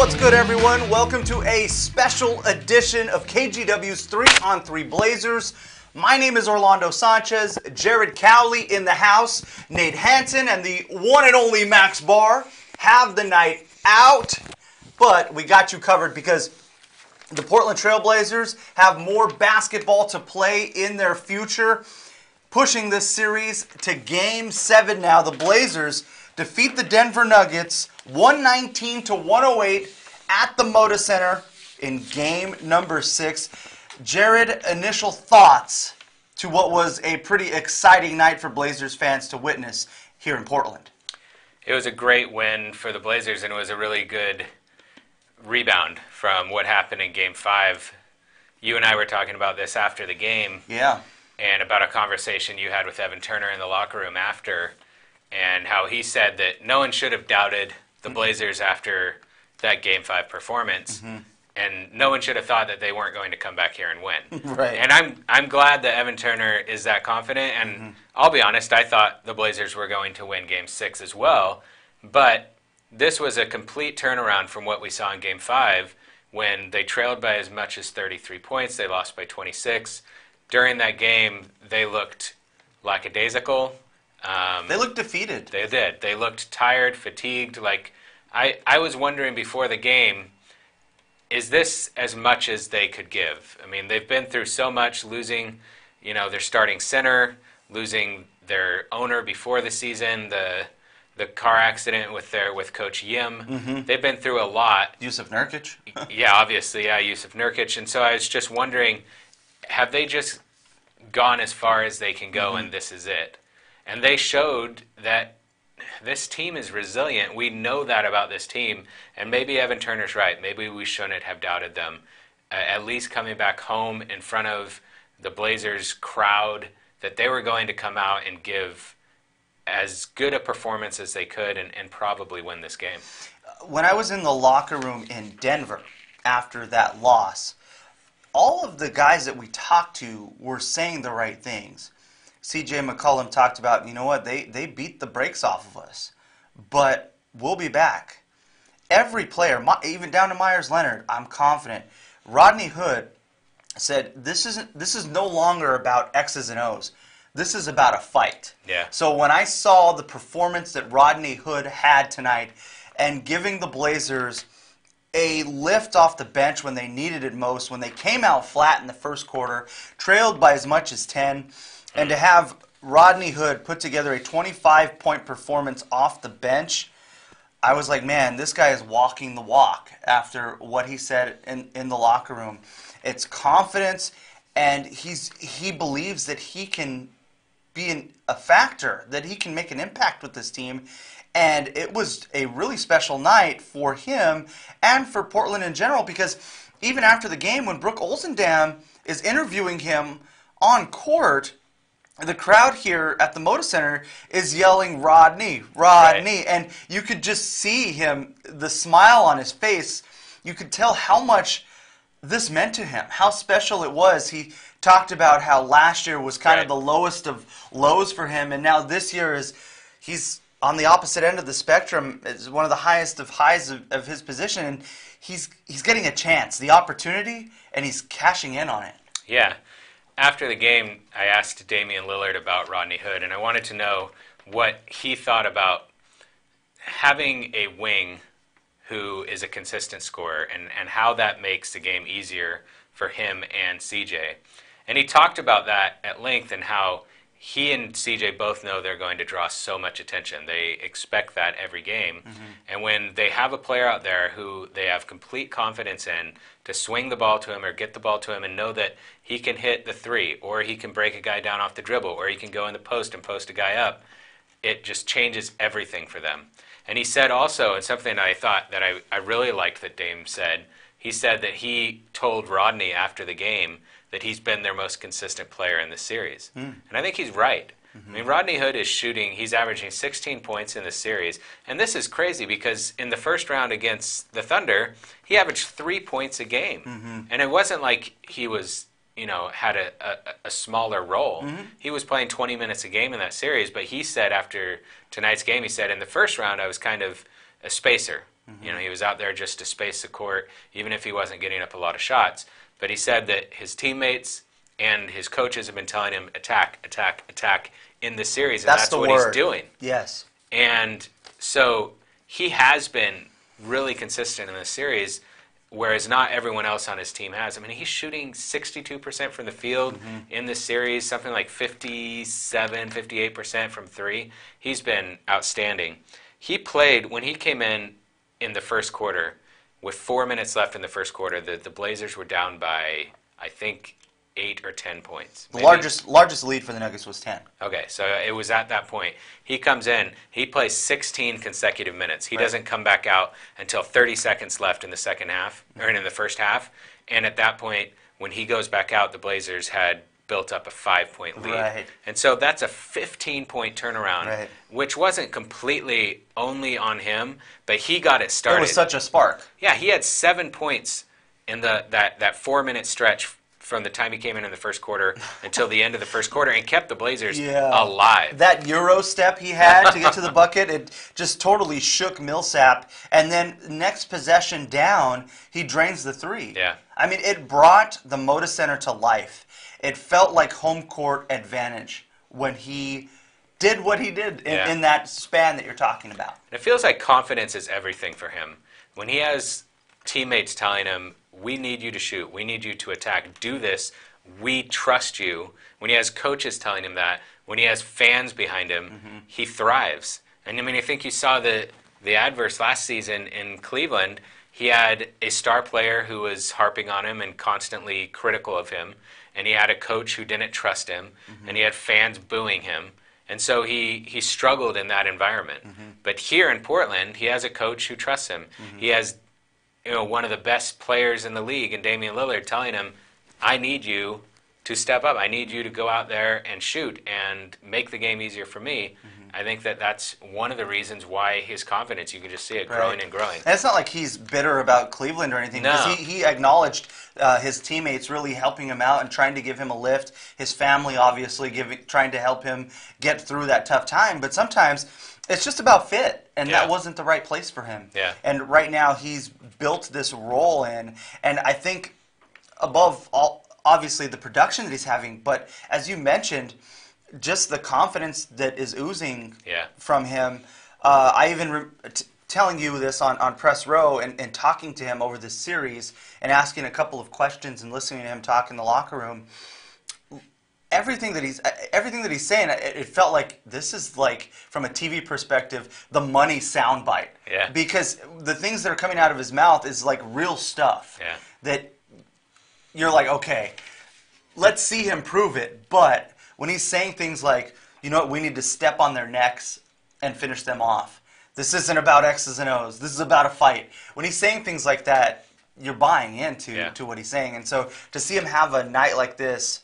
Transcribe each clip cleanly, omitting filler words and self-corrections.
What's good, everyone? Welcome to a special edition of KGW's 3-on-3 Blazers. My name is Orlando Sanchez, Jared Cowley in the house, Nate Hansen, and the one and only Max Barr have the night out. But we got you covered because the Portland Trail Blazers have more basketball to play in their future, pushing this series to Game 7 now. The Blazers defeat the Denver Nuggets 119-108 at the Moda Center in game number 6. Jared, initial thoughts to what was a pretty exciting night for Blazers fans to witness here in Portland. It was a great win for the Blazers, and it was a really good rebound from what happened in Game 5. You and I were talking about this after the game. Yeah. And about a conversation you had with Evan Turner in the locker room after, and how he said that no one should have doubted the Blazers after that Game 5 performance, and no one should have thought that they weren't going to come back here and win. Right. And I'm glad that Evan Turner is that confident, and I'll be honest, I thought the Blazers were going to win Game 6 as well, but this was a complete turnaround from what we saw in Game 5 when they trailed by as much as 33 points. They lost by 26. During that game, they looked lackadaisical. They looked defeated. They did. They looked tired, fatigued. Like I was wondering before the game, is this as much as they could give? I mean, they've been through so much, losing, their starting center, losing their owner before the season, the car accident with Coach Yim. They've been through a lot. Yusuf Nurkic. Yeah, obviously, yeah, Yusuf Nurkic. And so I was just wondering, have they just gone as far as they can go and this is it? And they showed that this team is resilient. We know that about this team. And maybe Evan Turner's right. Maybe we shouldn't have doubted them. At least coming back home in front of the Blazers crowd, that they were going to come out and give as good a performance as they could and probably win this game. When I was in the locker room in Denver after that loss, all of the guys that we talked to were saying the right things. CJ McCollum talked about, they beat the brakes off of us, but we'll be back. Every player, even down to Myers Leonard, I'm confident. Rodney Hood said, this is no longer about X's and O's. This is about a fight. Yeah. So when I saw the performance that Rodney Hood had tonight and giving the Blazers a lift off the bench when they needed it most, when they came out flat in the first quarter, trailed by as much as 10, and to have Rodney Hood put together a 25-point performance off the bench, I was like, man, this guy is walking the walk after what he said in the locker room. It's confidence, and he believes that he can be a factor, that he can make an impact with this team. And it was a really special night for him and for Portland in general, because even after the game, when Brooke Olzendam is interviewing him on court, the crowd here at the Moda Center is yelling, Rodney, Rodney. Right. And you could just see him, the smile on his face. You could tell how much this meant to him, how special it was. He talked about how last year was kind of the lowest of lows for him, and now this year he's on the opposite end of the spectrum. It's one of the highest of highs of his position, and he's getting a chance, the opportunity, and he's cashing in on it. Yeah. After the game, I asked Damian Lillard about Rodney Hood, and I wanted to know what he thought about having a wing who is a consistent scorer and how that makes the game easier for him and CJ. And he talked about that at length and how he and CJ both know they're going to draw so much attention. They expect that every game. And when they have a player out there who they have complete confidence in to swing the ball to him or get the ball to him and know that he can hit the three, or he can break a guy down off the dribble, or he can go in the post and post a guy up, it just changes everything for them. And he said also, and something that I thought that I really liked that Dame said, he said that he told Rodney after the game that he's been their most consistent player in the series. And I think he's right. I mean, Rodney Hood is he's averaging 16 points in the series. And this is crazy because in the first round against the Thunder, he averaged 3 points a game. And it wasn't like he was, had a smaller role. He was playing 20 minutes a game in that series, but he said after tonight's game, he said, in the first round, I was kind of a spacer. You know, he was out there just to space the court, even if he wasn't getting up a lot of shots. But he said that his teammates and his coaches have been telling him, attack, attack, attack in this series, and that's what he's doing. Yes. And so he has been really consistent in this series, whereas not everyone else on his team has. I mean, he's shooting 62% from the field in this series, something like 57, 58% from three. He's been outstanding. He played, when he came in the first quarter, with 4 minutes left in the first quarter, the Blazers were down by, I think, 8 or 10 points. The largest lead for the Nuggets was 10. Okay, so it was at that point. He comes in, he plays 16 consecutive minutes. He doesn't come back out until 30 seconds left in the second half, or in the first half. And at that point, when he goes back out, the Blazers had built up a 5-point lead. Right. And so that's a 15-point turnaround, which wasn't completely only on him, but he got it started. It was such a spark. Yeah, he had 7 points in that 4-minute stretch from the time he came in the first quarter until the end of the first quarter, and kept the Blazers alive. That Euro step he had to get to the bucket, it just totally shook Millsap. And then next possession down, he drains the three. Yeah. I mean, it brought the Moda Center to life. It felt like home court advantage when he did what he did in that span that you're talking about. It feels like confidence is everything for him. When he has teammates telling him, we need you to shoot, we need you to attack, do this, we trust you. When he has coaches telling him that, when he has fans behind him, he thrives. And I mean, I think you saw the adverse last season in Cleveland. He had a star player who was harping on him and constantly critical of him, and he had a coach who didn't trust him, and he had fans booing him. And so he struggled in that environment. But here in Portland, he has a coach who trusts him. He has one of the best players in the league, and Damian Lillard, telling him, I need you to step up. I need you to go out there and shoot and make the game easier for me. I think that's one of the reasons why his confidence, you can just see it growing and growing. And it's not like he's bitter about Cleveland or anything. No. Because he acknowledged his teammates really helping him out and trying to give him a lift. His family, obviously, trying to help him get through that tough time. But sometimes it's just about fit, and that wasn't the right place for him. Yeah. And right now he's built this role in, and I think above all, obviously the production that he's having, but as you mentioned, just the confidence that is oozing from him. I even telling you this on Press Row and talking to him over this series and asking a couple of questions and listening to him talk in the locker room. Everything that he's saying, it felt like this is like, from a TV perspective, the money soundbite. Yeah. Because the things that are coming out of his mouth is like real stuff. Yeah. That you're like, okay, let's see him prove it. But when he's saying things like, you know what, we need to step on their necks and finish them off. This isn't about X's and O's. This is about a fight. When he's saying things like that, you're buying into to what he's saying. And so to see him have a night like this,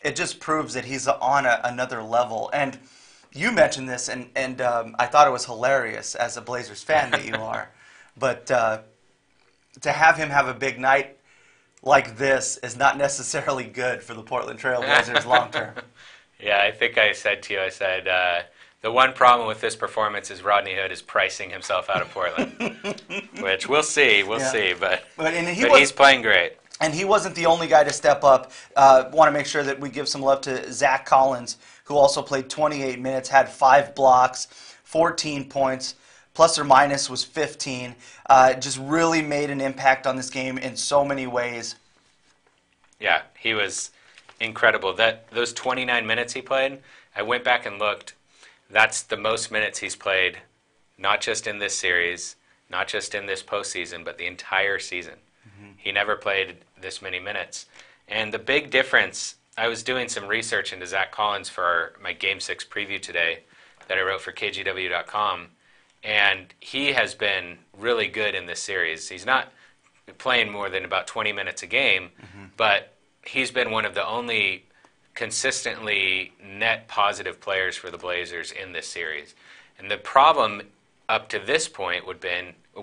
it just proves that he's on another level. And you mentioned this, and I thought it was hilarious as a Blazers fan that you are. But to have him have a big night like this is not necessarily good for the Portland Trail Blazers long term. Yeah, I think I said to you, the one problem with this performance is Rodney Hood is pricing himself out of Portland, which we'll see, but he's playing great. And he wasn't the only guy to step up. Want to make sure that we give some love to Zach Collins, who also played 28 minutes, had 5 blocks, 14 points, plus or minus was 15. Just really made an impact on this game in so many ways. Yeah, he was incredible. Those 29 minutes he played, I went back and looked. That's the most minutes he's played, not just in this series, not just in this postseason, but the entire season. He never played this many minutes. And the big difference, I was doing some research into Zach Collins for my Game 6 preview today that I wrote for KGW.com, and he has been really good in this series. He's not playing more than about 20 minutes a game, but he's been one of the only consistently net positive players for the Blazers in this series. And the problem up to this point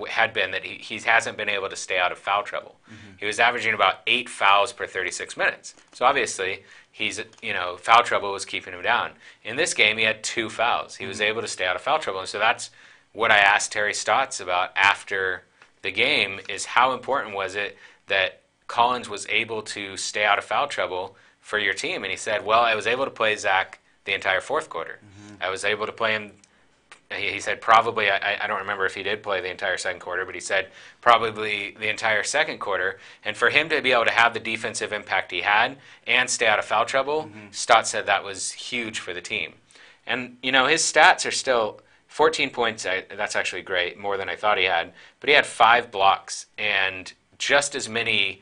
had been that he hasn't been able to stay out of foul trouble. He was averaging about 8 fouls per 36 minutes. So obviously, foul trouble was keeping him down. In this game, he had 2 fouls. He was able to stay out of foul trouble, and so that's what I asked Terry Stotts about after the game is how important was it that Collins was able to stay out of foul trouble for your team? And he said, well, I was able to play Zach the entire fourth quarter. I was able to play him. He said probably, I don't remember if he did play the entire second quarter, but he said probably the entire second quarter. And for him to be able to have the defensive impact he had and stay out of foul trouble, Stott said that was huge for the team. And, his stats are still 14 points. That's actually great, more than I thought he had. But he had 5 blocks and just as many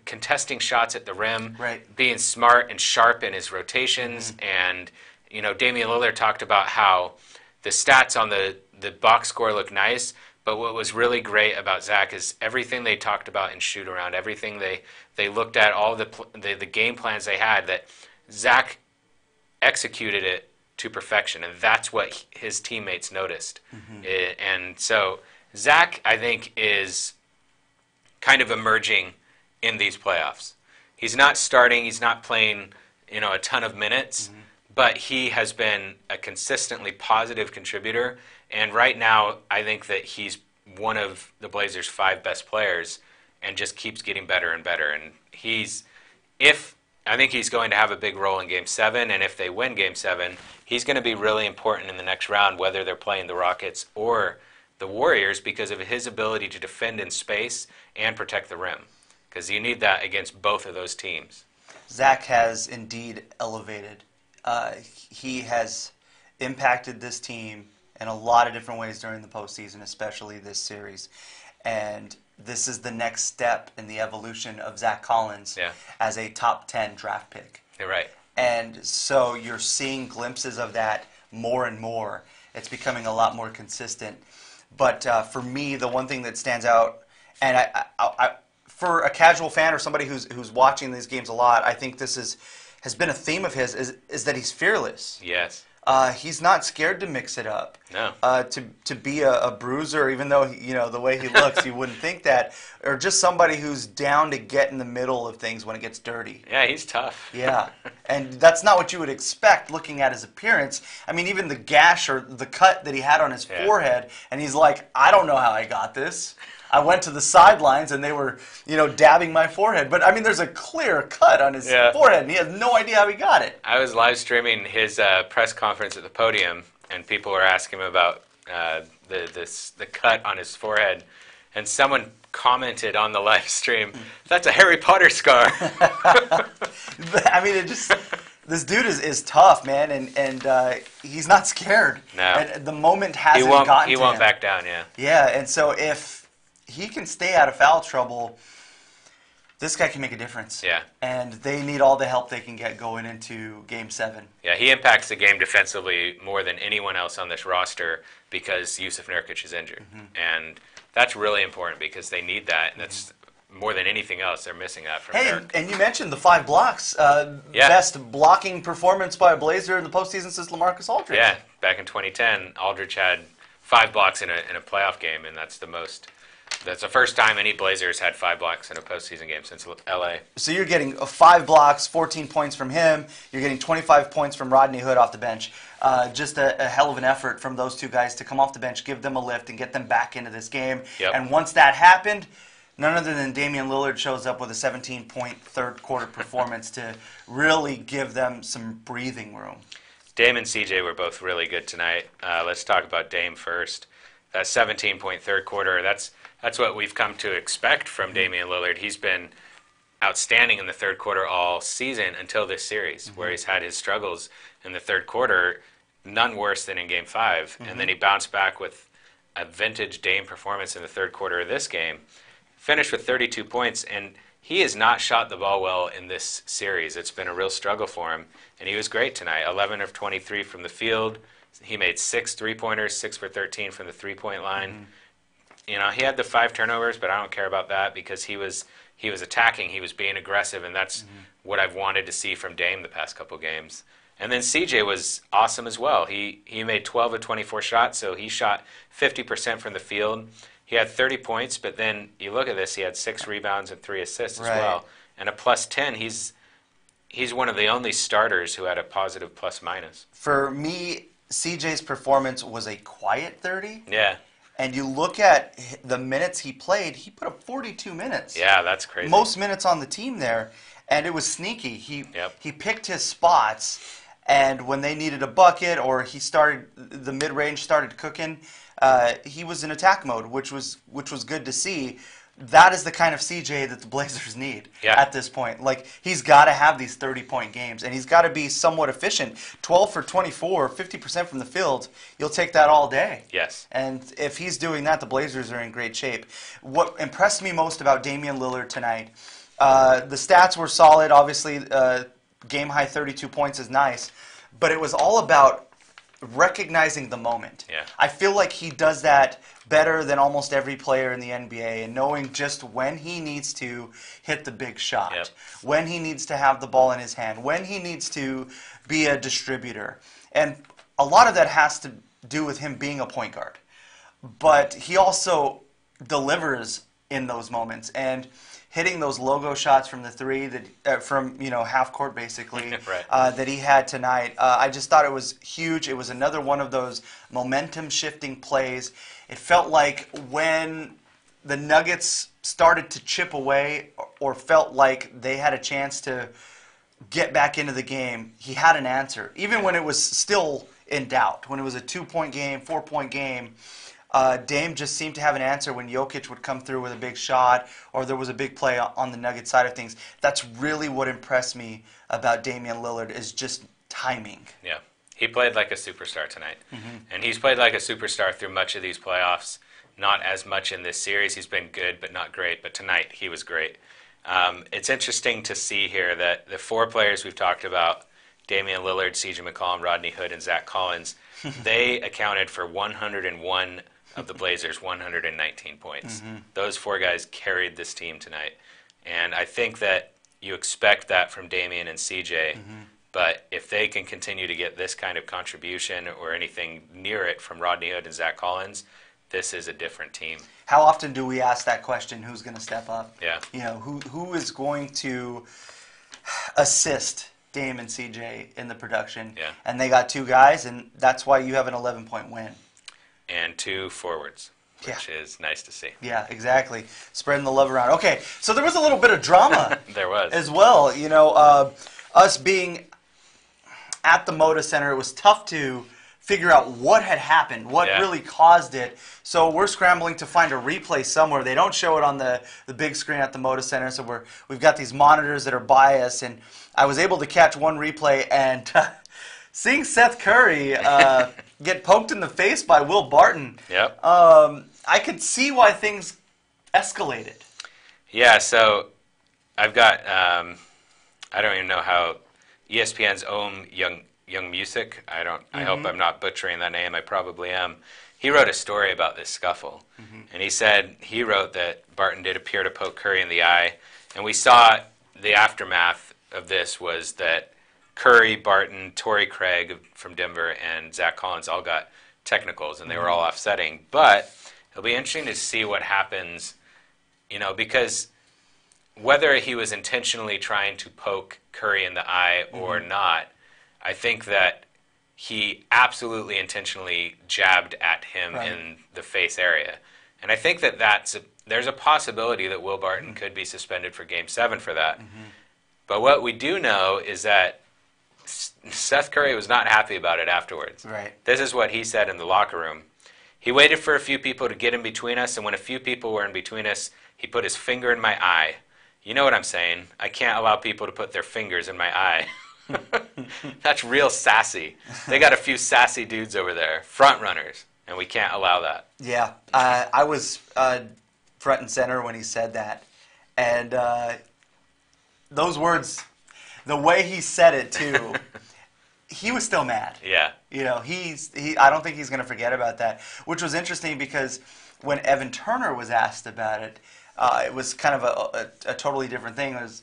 contesting shots at the rim, being smart and sharp in his rotations. And, Damian Lillard talked about how the stats on the box score look nice, but what was really great about Zach is everything they talked about in shoot around, everything they looked at, all the game plans they had, that Zach executed it to perfection, and that's what his teammates noticed. And so Zach, I think, is kind of emerging in these playoffs. He's not starting, he's not playing, a ton of minutes, but he has been a consistently positive contributor. And right now, I think that he's one of the Blazers' 5 best players and just keeps getting better and better. And I think he's going to have a big role in Game 7, and if they win Game 7, he's going to be really important in the next round, whether they're playing the Rockets or the Warriors, because of his ability to defend in space and protect the rim, because you need that against both of those teams. Zach has indeed elevated. He has impacted this team in a lot of different ways during the postseason, especially this series. And this is the next step in the evolution of Zach Collins as a top 10 draft pick. You're right. And so you're seeing glimpses of that more and more. It's becoming a lot more consistent. But for me, the one thing that stands out, and I for a casual fan or somebody who's watching these games a lot, I think this has been a theme of his, is that he's fearless. Yes. He's not scared to mix it up. No. To be a bruiser, even though the way he looks, you wouldn't think that, or just somebody who's down to get in the middle of things when it gets dirty. Yeah, he's tough. Yeah, and that's not what you would expect looking at his appearance. I mean, even the gash or the cut that he had on his forehead, and he's like, I don't know how I got this. I went to the sidelines and they were, dabbing my forehead. But, I mean, there's a clear cut on his forehead, and he has no idea how he got it. I was live streaming his press conference at the podium, and people were asking him about the cut on his forehead. And someone commented on the live stream, that's a Harry Potter scar. I mean, this dude is tough, man, and he's not scared. No. And the moment hasn't gotten to him. He won't back down, yeah. Yeah, and so if he can stay out of foul trouble, this guy can make a difference. Yeah. And they need all the help they can get going into Game 7. Yeah, he impacts the game defensively more than anyone else on this roster because Jusuf Nurkic is injured. And that's really important because they need that. And that's more than anything else, they're missing that from Nurk. And you mentioned the 5 blocks. Best blocking performance by a Blazer in the postseason since LaMarcus Aldridge. Yeah, back in 2010, Aldridge had 5 blocks in a playoff game, and that's the most. That's the first time any Blazers had 5 blocks in a postseason game since LA. So you're getting 5 blocks, 14 points from him. You're getting 25 points from Rodney Hood off the bench. Just a hell of an effort from those 2 guys to come off the bench, give them a lift, and get them back into this game. Yep. And once that happened, none other than Damian Lillard shows up with a 17-point third-quarter performance to really give them some breathing room. Dame and CJ were both really good tonight. Let's talk about Dame first. That 17-point third quarter, that's what we've come to expect from Damian Lillard. He's been outstanding in the third quarter all season until this series, where he's had his struggles in the third quarter, none worse than in Game 5. And then he bounced back with a vintage Dame performance in the third quarter of this game, finished with 32 points, and he has not shot the ball well in this series. It's been a real struggle for him, and he was great tonight. 11 of 23 from the field. He made 6 3-pointers, 6 for 13 from the three-point line. He had the 5 turnovers, but I don't care about that because he was attacking, he was being aggressive, and that's what I've wanted to see from Dame the past couple games. And then CJ was awesome as well. He made 12 of 24 shots, so he shot 50% from the field. He had 30 points, but then you look at this, he had 6 rebounds and 3 assists as well. And a plus 10, he's one of the only starters who had a positive plus-minus. For me, CJ's performance was a quiet 30. Yeah. And you look at the minutes he played, he put up 42 minutes. Yeah, that's crazy. Most minutes on the team there, and it was sneaky. He picked his spots, and when they needed a bucket or the mid-range started cooking, he was in attack mode, which was good to see. That is the kind of CJ that the Blazers need at this point. Like, he's got to have these 30-point games, and he's got to be somewhat efficient. 12 for 24, 50% from the field, you'll take that all day. Yes. And if he's doing that, the Blazers are in great shape. What impressed me most about Damian Lillard tonight, the stats were solid. Obviously, game-high 32 points is nice, but it was all about recognizing the moment. Yeah. I feel like he does that better than almost every player in the NBA, and knowing just when he needs to hit the big shot, when he needs to have the ball in his hand, when he needs to be a distributor. And a lot of that has to do with him being a point guard. But he also delivers in those moments, and hitting those logo shots from the three that from half court basically that he had tonight. I just thought it was huge. It was another one of those momentum shifting plays. It felt like when the Nuggets started to chip away or felt like they had a chance to get back into the game, he had an answer. Even when it was still in doubt, when it was a 2-point game, 4-point game, Dame just seemed to have an answer when Jokic would come through with a big shot or there was a big play on the Nuggets side of things. That's really what impressed me about Damian Lillard, is just timing. Yeah. He played like a superstar tonight. And he's played like a superstar through much of these playoffs. Not as much in this series. He's been good, but not great. But tonight, he was great. It's interesting to see here that the 4 players we've talked about, Damian Lillard, CJ McCollum, Rodney Hood, and Zach Collins, they accounted for 101 of the Blazers' 119 points. Those 4 guys carried this team tonight. And I think that you expect that from Damian and CJ. But if they can continue to get this kind of contribution or anything near it from Rodney Hood and Zach Collins, this is a different team. How often do we ask that question, who's going to step up? Yeah. Who is going to assist Dame and CJ in the production? Yeah. And they got 2 guys, and that's why you have an 11-point win. And 2 forwards, which is nice to see. Yeah, exactly. Spreading the love around. Okay, so there was a little bit of drama there was. as well. Us being at the Moda Center, it was tough to figure out what had happened, what really caused it. So we're scrambling to find a replay somewhere. They don't show it on the big screen at the Moda Center, so we've got these monitors that are by us, and I was able to catch one replay, and seeing Seth Curry get poked in the face by Will Barton, I could see why things escalated. Yeah, so I've got, I don't even know how, ESPN's own Young Music, I hope I'm not butchering that name, I probably am. He wrote a story about this scuffle, and he wrote that Barton did appear to poke Curry in the eye, and we saw the aftermath of this was that Curry, Barton, Torrey Craig from Denver, and Zach Collins all got technicals, and they were all offsetting. But it'll be interesting to see what happens, because whether he was intentionally trying to poke Curry in the eye or not, I think that he absolutely intentionally jabbed at him in the face area. And I think that there's a possibility that Will Barton could be suspended for Game 7 for that. But what we do know is that Seth Curry was not happy about it afterwards. This is what he said in the locker room. He waited for a few people to get in between us, and when a few people were in between us, he put his finger in my eye. You know what I'm saying? I can't allow people to put their fingers in my eye. That's real sassy. They got a few sassy dudes over there, front runners, and we can't allow that. Yeah, I was front and center when he said that, and those words, the way he said it too, he was still mad. Yeah. I don't think he's going to forget about that, which was interesting because when Evan Turner was asked about it, it was kind of a totally different thing. It was,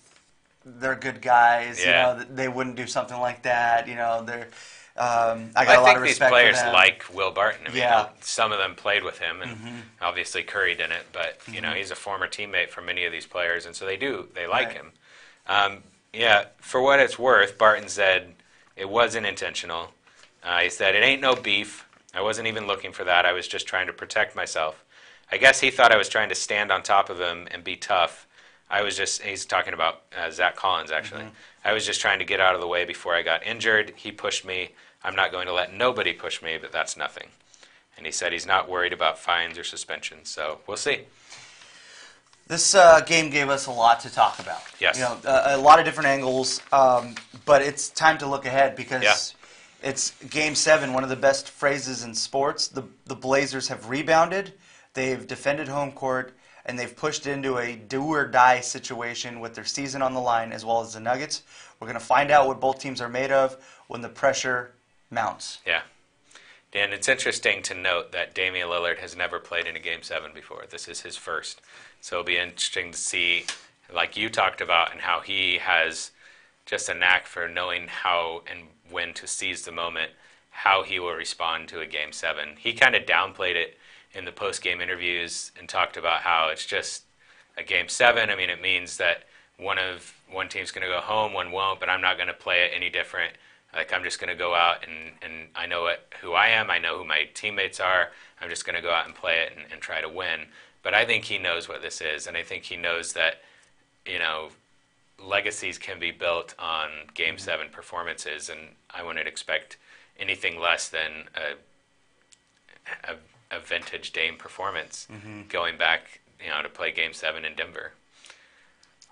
they're good guys. They wouldn't do something like that. They're. I got a lot of respect for them. I think these players like Will Barton. I mean, some of them played with him, and obviously Curry didn't. But he's a former teammate for many of these players, and so they like him. For what it's worth, Barton said it wasn't intentional. He said, "It ain't no beef. I wasn't even looking for that. I was just trying to protect myself." I guess he thought I was trying to stand on top of him and be tough. He's talking about Zach Collins, actually. I was just trying to get out of the way before I got injured. He pushed me. I'm not going to let nobody push me, but that's nothing. And he said he's not worried about fines or suspensions. So we'll see. This game gave us a lot to talk about. Yes. A lot of different angles, but it's time to look ahead because it's Game 7, one of the best phrases in sports. The Blazers have rebounded, they've defended home court, and they've pushed into a do-or-die situation with their season on the line as well as the Nuggets. We're going to find out what both teams are made of when the pressure mounts. Yeah. Dan, it's interesting to note that Damian Lillard has never played in a Game 7 before. This is his first. So it'll be interesting to see, like you talked about, and how he has just a knack for knowing how and when to seize the moment, how he will respond to a Game 7. He kind of downplayed it in the post-game interviews and talked about how it's just a Game 7. I mean, it means that one team's going to go home, one won't, but I'm not going to play it any different. Like, I'm just going to go out and I know who I am. I know who my teammates are. I'm just going to go out and play it and try to win. But I think he knows what this is, and I think he knows that, legacies can be built on Game 7 performances, and I wouldn't expect anything less than a vintage Dame performance going back, to play Game 7 in Denver.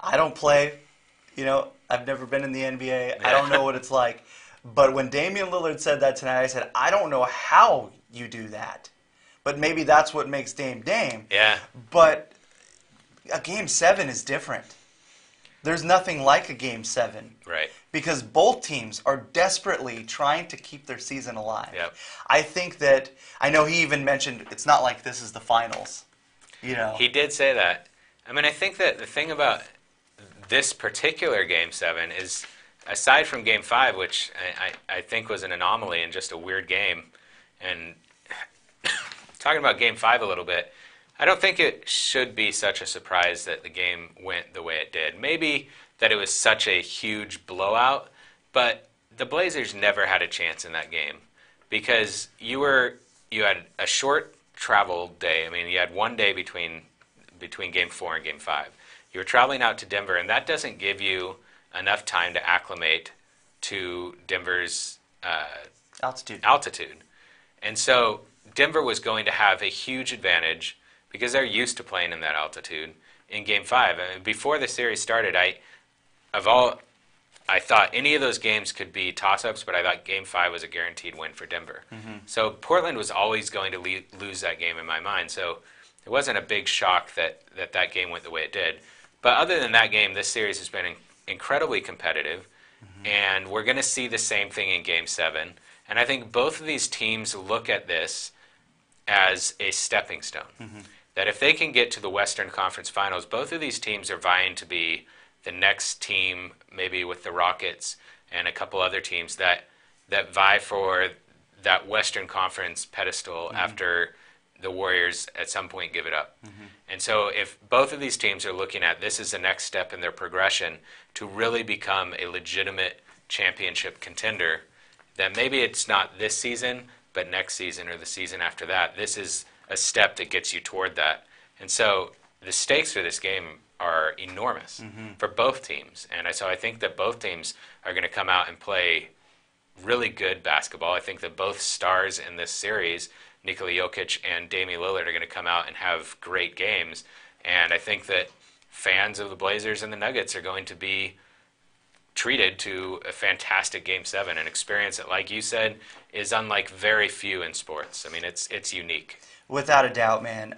I don't play. I've never been in the NBA. I don't know what it's like. But when Damian Lillard said that tonight, I said, I don't know how you do that. But maybe that's what makes Dame Dame. Yeah. But a Game 7 is different. There's nothing like a Game 7. Right. Because both teams are desperately trying to keep their season alive. Yep. I know he even mentioned it's not like this is the finals. He did say that. I mean, I think that the thing about this particular Game 7 is, aside from Game 5, which I think was an anomaly and just a weird game, and talking about Game 5 a little bit, I don't think it should be such a surprise that the game went the way it did. Maybe that it was such a huge blowout, but the Blazers never had a chance in that game because you had a short travel day. I mean, you had one day between Game 4 and Game 5. You were traveling out to Denver, and that doesn't give you enough time to acclimate to Denver's altitude. And so Denver was going to have a huge advantage because they're used to playing in that altitude in Game 5. I mean, before the series started, I thought any of those games could be toss-ups, but I thought Game 5 was a guaranteed win for Denver. So Portland was always going to lose that game in my mind. So it wasn't a big shock that game went the way it did. But other than that game, this series has been incredibly competitive, and we're going to see the same thing in Game 7. And I think both of these teams look at this as a stepping stone. That if they can get to the Western Conference Finals, both of these teams are vying to be the next team, maybe with the Rockets and a couple other teams that vie for that Western Conference pedestal after the Warriors at some point give it up. And so if both of these teams are looking at this as the next step in their progression to really become a legitimate championship contender, then maybe it's not this season, but next season or the season after that. This is a step that gets you toward that. And so the stakes for this game are enormous for both teams. And so I think that both teams are going to come out and play really good basketball. I think that both stars in this series, Nikola Jokic and Damian Lillard, are going to come out and have great games. And I think that fans of the Blazers and the Nuggets are going to be treated to a fantastic Game 7, an experience that, like you said, is unlike very few in sports. I mean, it's unique. Without a doubt, man.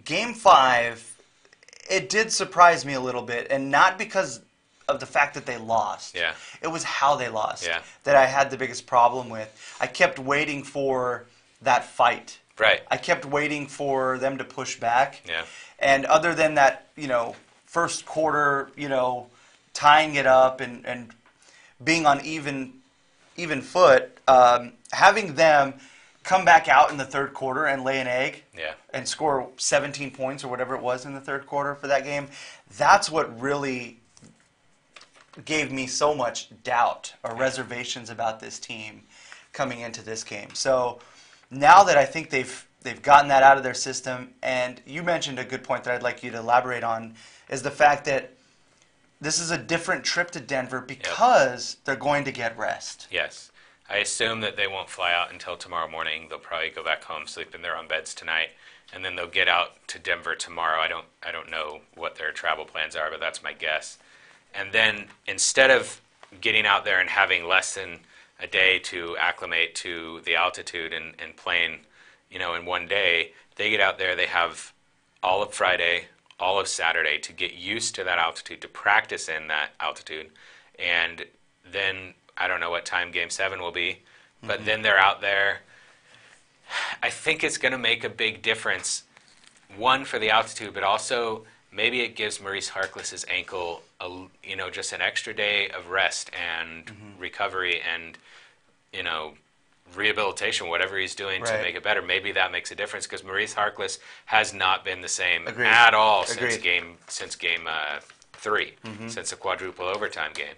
Game 5, it did surprise me a little bit, and not because of the fact that they lost. Yeah. It was how they lost that I had the biggest problem with. I kept waiting for that fight. Right. I kept waiting for them to push back. Yeah. And other than that, first quarter, tying it up and being on even foot, having them come back out in the third quarter and lay an egg and score 17 points or whatever it was in the third quarter for that game, that's what really gave me so much doubt or reservations about this team. coming into this game. So now that I think they've gotten that out of their system, and you mentioned a good point that I'd like you to elaborate on, is the fact that this is a different trip to Denver because they're going to get rest. Yes. I assume that they won't fly out until tomorrow morning. They'll probably go back home, sleep in their own beds tonight, and then they'll get out to Denver tomorrow. I don't know what their travel plans are, but that's my guess. And then instead of getting out there and having less than a day to acclimate to the altitude and playing, in one day, they get out there, they have all of Friday, all of Saturday to get used to that altitude, to practice in that altitude. And then I don't know what time Game 7 will be, but then they're out there. I think it's going to make a big difference, one, for the altitude, but also maybe it gives Maurice Harkless' ankle, just an extra day of rest and recovery and, rehabilitation, whatever he's doing to make it better. Maybe that makes a difference because Maurice Harkless has not been the same at all since game 3, since the quadruple overtime game.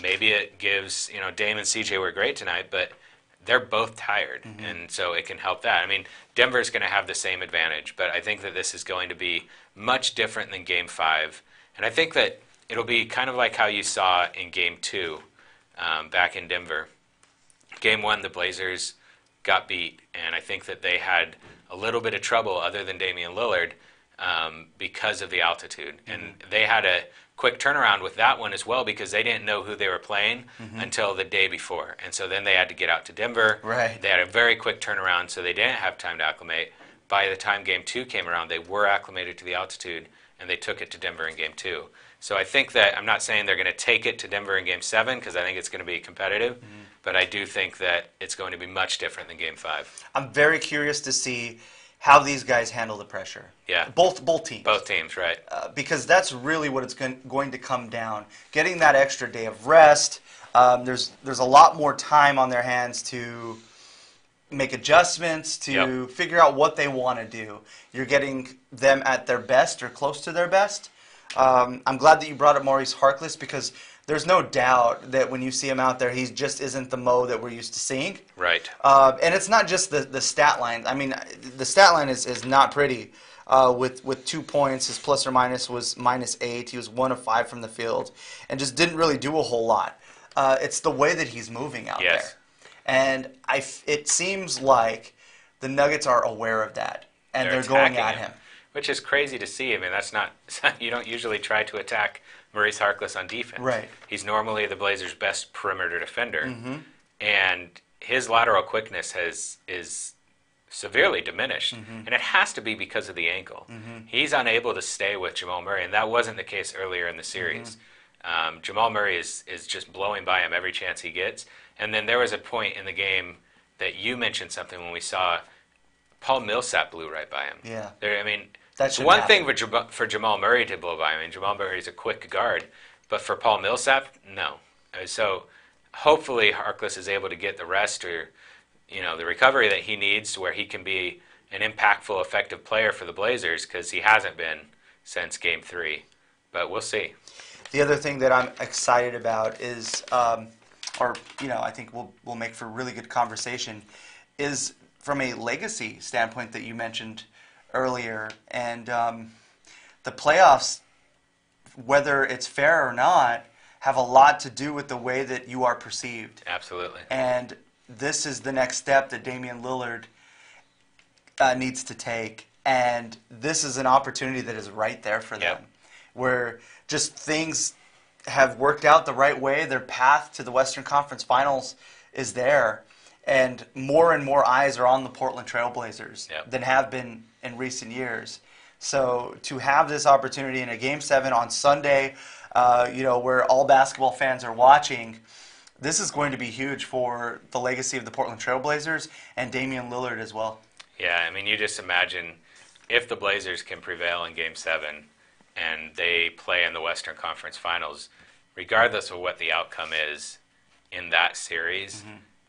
Maybe it gives, Dame and CJ were great tonight, but they're both tired, and so it can help that. I mean, Denver's going to have the same advantage, but I think that this is going to be much different than Game 5. And I think that it'll be kind of like how you saw in Game 2 back in Denver. Game 1, the Blazers got beat, and I think that they had a little bit of trouble other than Damian Lillard because of the altitude. And they had a quick turnaround with that one as well because they didn't know who they were playing until the day before. And so then they had to get out to Denver. Right. They had a very quick turnaround, so they didn't have time to acclimate. By the time Game 2 came around, they were acclimated to the altitude, and they took it to Denver in Game 2. So I think that I'm not saying they're going to take it to Denver in Game 7 because I think it's going to be competitive, but I do think that it's going to be much different than Game 5. I'm very curious to see how these guys handle the pressure. Yeah. Both teams. Both teams, right. Because that's really what it's going to come down. Getting that extra day of rest. There's a lot more time on their hands to make adjustments, to figure out what they want to do. You're getting them at their best or close to their best. I'm glad that you brought up Maurice Harkless because there's no doubt that when you see him out there, he just isn't the Mo that we're used to seeing. Right. And it's not just the stat line. I mean, the stat line is not pretty. With 2 points, his plus or minus was -8. He was 1 of 5 from the field and just didn't really do a whole lot. It's the way that he's moving out there. And it seems like the Nuggets are aware of that, and they're going at him. Which is crazy to see. I mean, that's not you don't usually try to attack Maurice Harkless on defense. Right. He's normally the Blazers' best perimeter defender, and his lateral quickness is severely diminished, and it has to be because of the ankle. He's unable to stay with Jamal Murray, and that wasn't the case earlier in the series. Jamal Murray is just blowing by him every chance he gets. And then there was a point in the game that you mentioned something when we saw Paul Millsap blew right by him. Yeah. It's one thing for Jamal Murray to blow by. I mean, Jamal Murray's a quick guard, but for Paul Millsap, no. So hopefully Harkless is able to get the rest or the recovery that he needs to where he can be an impactful, effective player for the Blazers because he hasn't been since Game 3. But we'll see. The other thing that I'm excited about is, I think will make for really good conversation, is from a legacy standpoint that you mentioned earlier, and the playoffs, whether it's fair or not, have a lot to do with the way that you are perceived. Absolutely. And this is the next step that Damian Lillard needs to take, and this is an opportunity that is right there for them, where just things have worked out the right way. Their path to the Western Conference Finals is there, and more eyes are on the Portland Trail Blazers than have been in recent years. So to have this opportunity in a Game 7 on Sunday, where all basketball fans are watching, this is going to be huge for the legacy of the Portland Trail Blazers and Damian Lillard as well. Yeah, I mean, you just imagine if the Blazers can prevail in Game 7 and they play in the Western Conference Finals, regardless of what the outcome is in that series,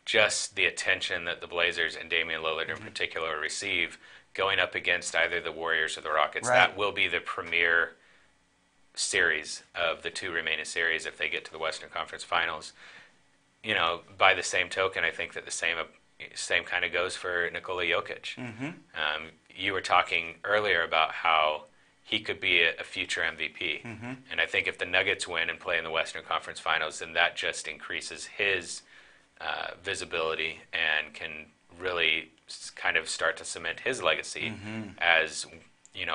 just the attention that the Blazers and Damian Lillard in particular receive going up against either the Warriors or the Rockets, that will be the premier series of the two remaining series if they get to the Western Conference Finals. by the same token, I think that the same kind of goes for Nikola Jokic. Mm-hmm. You were talking earlier about how he could be a future MVP. Mm-hmm. And I think if the Nuggets win and play in the Western Conference Finals, then that just increases his visibility and can really kind of start to cement his legacy as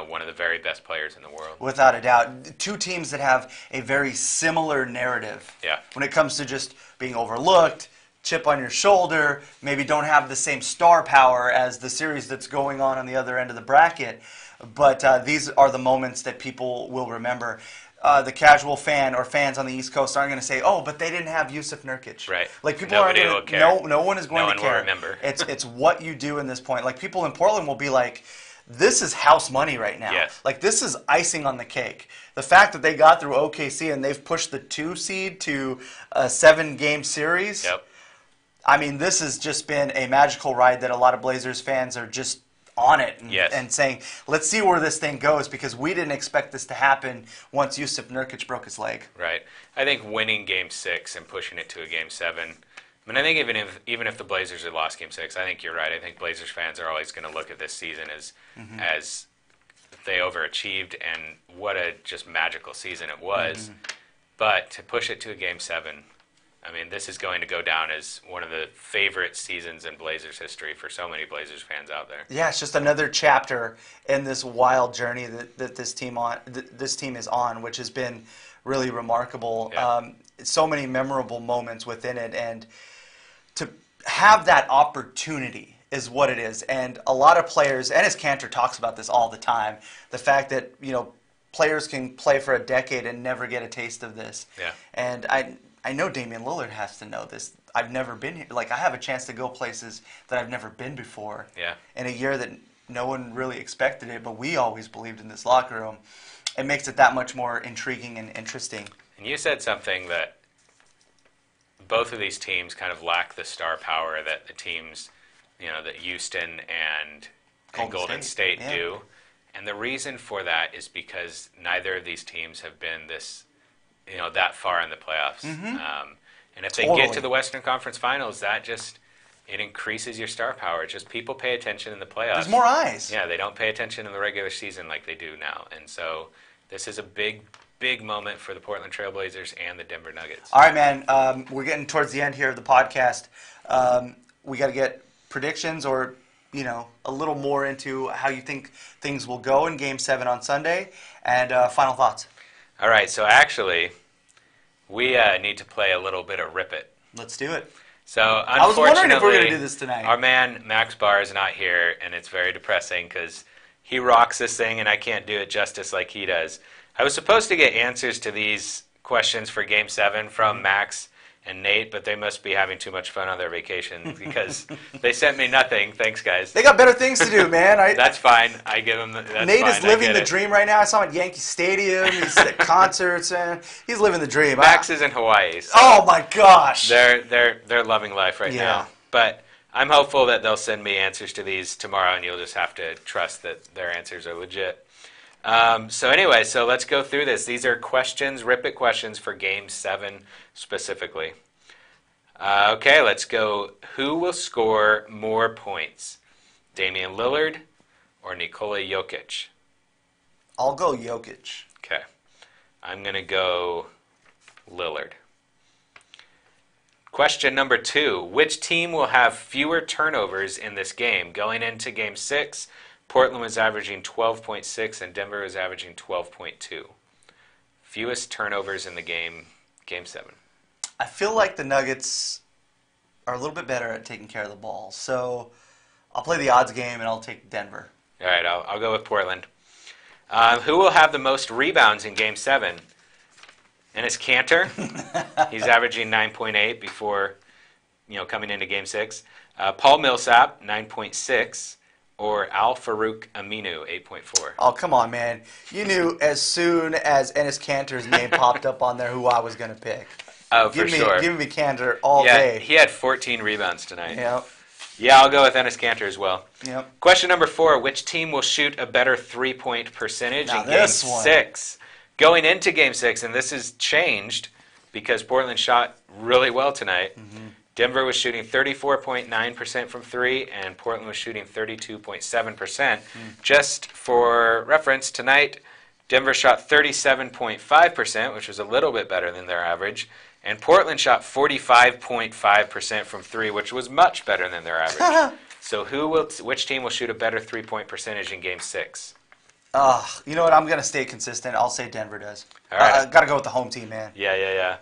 one of the very best players in the world. Without a doubt. Two teams that have a very similar narrative. Yeah. When it comes to just being overlooked, chip on your shoulder, maybe don't have the same star power as the series that's going on the other end of the bracket. But these are the moments that people will remember. The casual fan or fans on the East Coast aren't going to say, "Oh, but they didn't have Yusuf Nurkic." Right. Like people Nobody aren't will gonna, care. no one is going No to one care. will remember. It's what you do in this point. Like people in Portland will be like, "This is house money right now." Yes. Like this is icing on the cake. The fact that they got through OKC and they've pushed the 2 seed to a 7-game series. Yep. I mean, this has just been a magical ride that a lot of Blazers fans are just on it and saying, let's see where this thing goes, because we didn't expect this to happen once Yusuf Nurkic broke his leg. Right. I think winning Game 6 and pushing it to a Game 7, I mean, I think even if the Blazers had lost Game 6, I think you're right. I think Blazers fans are always going to look at this season as they overachieved, and what a just magical season it was. But to push it to a Game 7, I mean, this is going to go down as one of the favorite seasons in Blazers history for so many Blazers fans out there. Yeah, it's just another chapter in this wild journey that this team is on, which has been really remarkable. Yeah. So many memorable moments within it, and to have that opportunity is what it is. And a lot of players, Enes Kanter talks about this all the time, the fact that players can play for a decade and never get a taste of this. Yeah. And I know Damian Lillard has to know this. I've never been here. Like, I have a chance to go places that I've never been before. Yeah. In a year that no one really expected it, but we always believed in this locker room. It makes it that much more intriguing and interesting. And you said something that both of these teams kind of lack the star power that the teams, that Houston and Golden State do. And the reason for that is because neither of these teams have been this, that far in the playoffs. And if they get to the Western Conference Finals, it increases your star power. Just people pay attention in the playoffs. There's more eyes. Yeah, they don't pay attention in the regular season like they do now. And so this is a big, big moment for the Portland Trail Blazers and the Denver Nuggets. All right, man. We're getting towards the end here of the podcast. We got to get predictions or, a little more into how you think things will go in Game 7 on Sunday. And final thoughts. All right, so actually, we need to play a little bit of Rip It. Let's do it. So, I was wondering if we were going to do this tonight. Our man, Max Barr, is not here, and it's very depressing because he rocks this thing, and I can't do it justice like he does. I was supposed to get answers to these questions for Game 7 from Max and Nate, but they must be having too much fun on their vacation because they sent me nothing. Thanks, guys. They got better things to do, man. That's fine. I give them. That's Nate fine. is living the dream right now. I saw him at Yankee Stadium. He's at concerts, and he's living the dream. Max is in Hawaii. So oh my gosh! They're loving life right now. But I'm hopeful that they'll send me answers to these tomorrow, and you'll just have to trust that their answers are legit. So anyway, so let's go through this. These are questions, Rip It questions for Game 7 specifically. Okay, let's go. Who will score more points? Damian Lillard or Nikola Jokic? I'll go Jokic. Okay. I'm going to go Lillard. Question number 2. Which team will have fewer turnovers in this game? Going into Game 6, Portland was averaging 12.6 and Denver was averaging 12.2. Fewest turnovers in the game, Game 7. I feel like the Nuggets are a little bit better at taking care of the ball. So I'll play the odds game and I'll take Denver. All right, I'll go with Portland. Who will have the most rebounds in Game 7? Enes Kanter. He's averaging 9.8 before coming into Game 6. Paul Millsap, 9.6. Or Al-Farouq Aminu, 8.4. Oh, come on, man. You knew as soon as Enes Kanter's name popped up on there who I was going to pick. Oh, for sure. Give me Kanter all day. He had 14 rebounds tonight. Yep. Yeah, I'll go with Enes Kanter as well. Yep. Question number 4. Which team will shoot a better three-point percentage in Game 6? Going into Game 6, and this has changed, because Portland shot really well tonight. Denver was shooting 34.9% from three, and Portland was shooting 32.7%. Just for reference, tonight, Denver shot 37.5%, which was a little bit better than their average, and Portland shot 45.5% from three, which was much better than their average. So which team will shoot a better three-point percentage in Game 6? You know what? I'm going to stay consistent. I'll say Denver does. All right. Got to go with the home team, man. Yeah.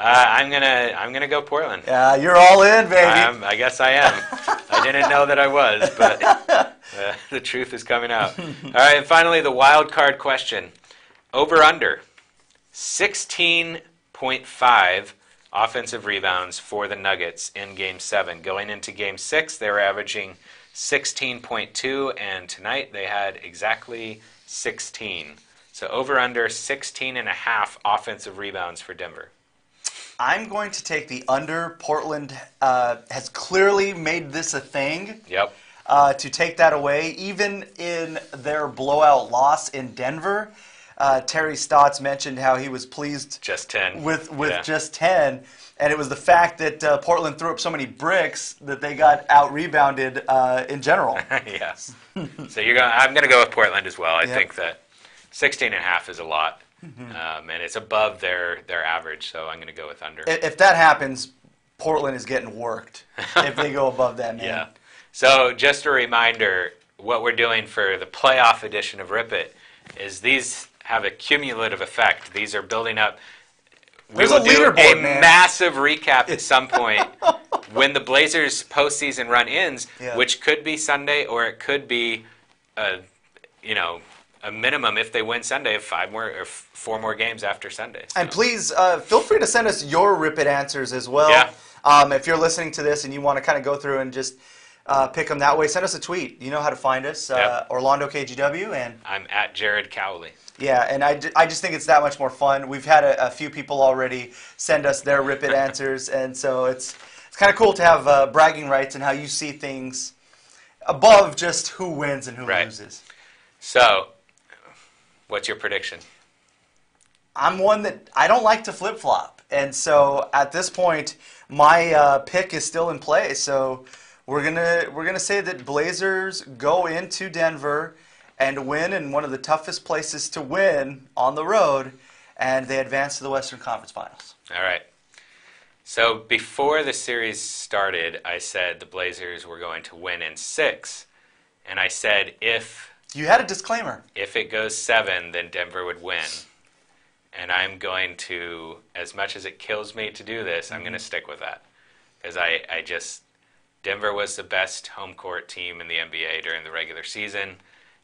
I'm gonna go Portland. Yeah, you're all in, baby. I guess I am. I didn't know that I was, but the truth is coming out. All right, and finally, the wild card question: over/under 16.5 offensive rebounds for the Nuggets in Game 7. Going into Game 6, they were averaging 16.2, and tonight they had exactly 16. So over/under 16.5 offensive rebounds for Denver. I'm going to take the under. Portland has clearly made this a thing. Yep. To take that away, even in their blowout loss in Denver, Terry Stotts mentioned how he was pleased just 10 with just 10, and it was the fact that Portland threw up so many bricks that they got out rebounded in general. Yes. So I'm going to go with Portland as well. I think that 16.5 is a lot. And it's above their average, so I'm going to go with under. If that happens, Portland is getting worked if they go above that, man. Yeah. So just a reminder, what we're doing for the playoff edition of Rip It is these have a cumulative effect. These are building up. There's will a leaderboard, do a man. massive recap at some point when the Blazers' postseason run ends, which could be Sunday or it could be, a minimum if they win Sunday of 5 more or 4 more games after Sunday. So. And please feel free to send us your Rip It answers as well. Yeah. If you're listening to this and you want to kind of go through and just pick them that way, send us a tweet. You know how to find us, Orlando KGW, and I'm at Jared Cowley. Yeah, and I just think it's that much more fun. We've had a few people already send us their Rip It answers, and so it's kind of cool to have bragging rights and how you see things above just who wins and who loses. So, what's your prediction? I'm one that I don't like to flip-flop. And so at this point, my pick is still in play. So we're gonna say that Blazers go into Denver and win in one of the toughest places to win on the road, and they advance to the Western Conference Finals. All right. So before the series started, I said the Blazers were going to win in 6. And I said if... You had a disclaimer. If it goes 7, then Denver would win. And I'm going to, as much as it kills me to do this, I'm going to stick with that. Because I just... Denver was the best home court team in the NBA during the regular season.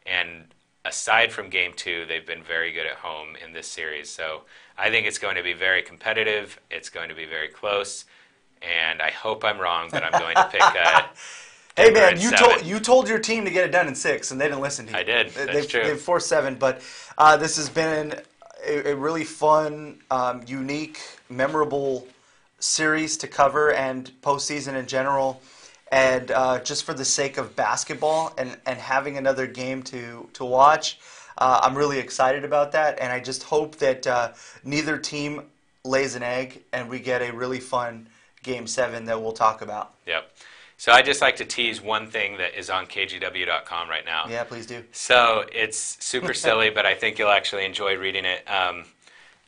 And aside from Game 2, they've been very good at home in this series. So I think it's going to be very competitive. It's going to be very close. And I hope I'm wrong, but I'm going to pick Hey, man, you told your team to get it done in 6, and they didn't listen to you. I did. That's true. They've forced 7, but this has been a really fun, unique, memorable series to cover and postseason in general. And just for the sake of basketball and having another game to watch, I'm really excited about that. And I just hope that neither team lays an egg and we get a really fun Game 7 that we'll talk about. Yep. So I just like to tease one thing that is on KGW.com right now. Yeah, please do. So it's super silly, but I think you'll actually enjoy reading it.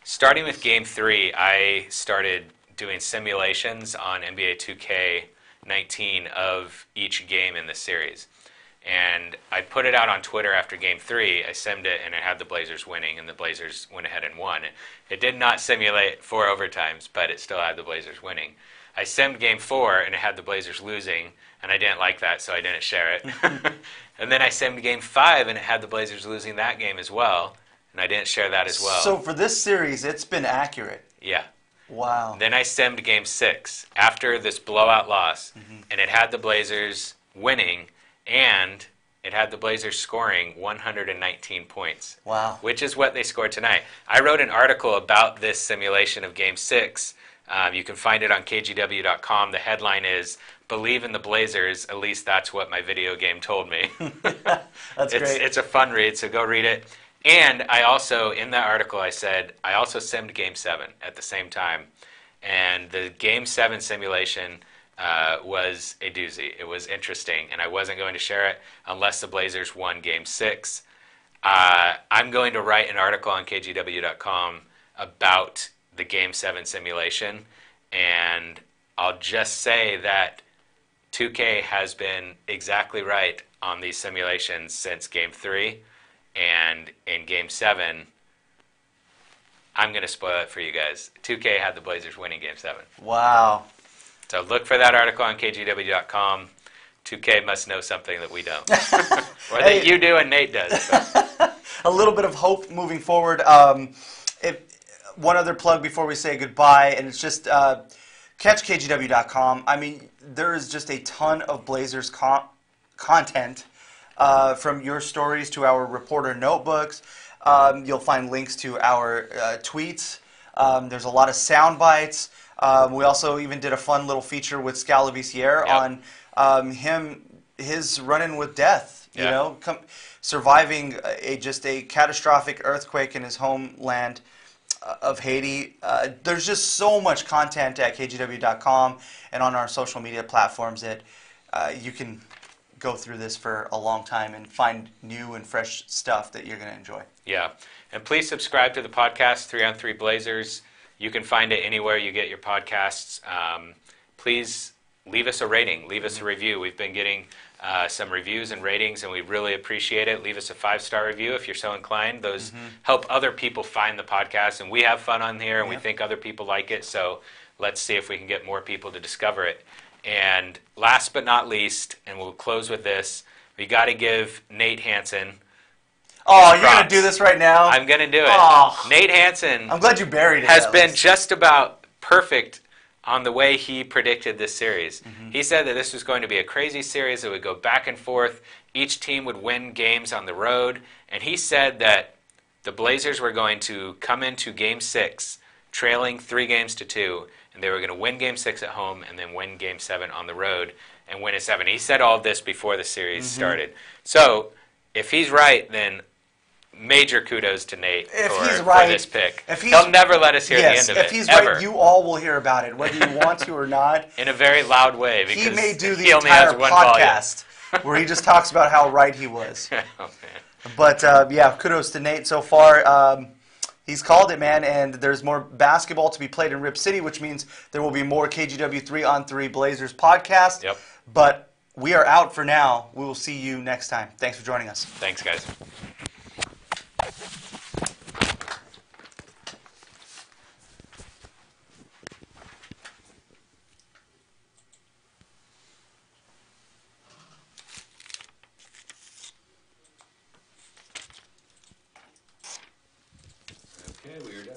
Starting with Game 3, I started doing simulations on NBA 2K19 of each game in the series. And I put it out on Twitter after Game 3. I simmed it, and it had the Blazers winning, and the Blazers went ahead and won. It did not simulate 4 overtimes, but it still had the Blazers winning. I simmed Game 4, and it had the Blazers losing, and I didn't like that, so I didn't share it. And then I simmed Game 5, and it had the Blazers losing that game as well, and I didn't share that as well. So for this series, it's been accurate. Yeah. Wow. Then I simmed Game 6 after this blowout loss, and it had the Blazers winning, and it had the Blazers scoring 119 points. Wow. Which is what they scored tonight. I wrote an article about this simulation of Game 6. You can find it on KGW.com. The headline is, "Believe in the Blazers, at least that's what my video game told me." That's great. It's a fun read, so go read it. And I also, in that article, I said, I also simmed Game 7 at the same time. And the Game 7 simulation was a doozy. It was interesting, and I wasn't going to share it unless the Blazers won Game 6. I'm going to write an article on kgw.com about the Game 7 simulation, and I'll just say that 2K has been exactly right on these simulations since Game 3, and in Game 7, I'm going to spoil it for you guys. 2K had the Blazers winning Game 7. Wow. So look for that article on kgw.com. 2K must know something that we don't. Or that you do and Nate does. A little bit of hope moving forward. One other plug before we say goodbye, and it's just catch kgw.com. I mean, there is just a ton of Blazers content, from your stories to our reporter notebooks. You'll find links to our tweets. There's a lot of sound bites. We also even did a fun little feature with Scalavizier on his run-in with death. You know, surviving just a catastrophic earthquake in his homeland of Haiti. There's just so much content at kgw.com and on our social media platforms that you can go through this for a long time and find new and fresh stuff that you're going to enjoy. Yeah. And please subscribe to the podcast, 3on3 Blazers. You can find it anywhere you get your podcasts. Please leave us a rating. Leave us a review. We've been getting some reviews and ratings, and we really appreciate it. Leave us a 5-star review if you're so inclined. Those help other people find the podcast, and we have fun on here, and we think other people like it. So let's see if we can get more people to discover it. And last but not least, and we'll close with this, we got to give Nate Hansen. Oh, you're going to do this right now? I'm going to do it. Oh, Nate Hansen I'm glad you buried it. has been just about perfect on the way he predicted this series. He said that this was going to be a crazy series that would go back and forth. Each team would win games on the road. And he said that the Blazers were going to come into Game 6 trailing 3-2, and they were going to win Game 6 at home and then win Game 7 on the road and win a 7. He said all of this before the series started. So if he's right, then major kudos to Nate for this pick. He'll never let us hear the end of it. If he's ever. right, you all will hear about it, whether you want to or not. In a very loud way, because he may do the he only entire has one podcast where he just talks about how right he was. Oh, man. But yeah, kudos to Nate so far. He's called it, man, and there's more basketball to be played in Rip City, which means there will be more KGW 3on3 Blazers podcast. Yep. But we are out for now. We will see you next time. Thanks for joining us. Thanks, guys. Okay, we are done.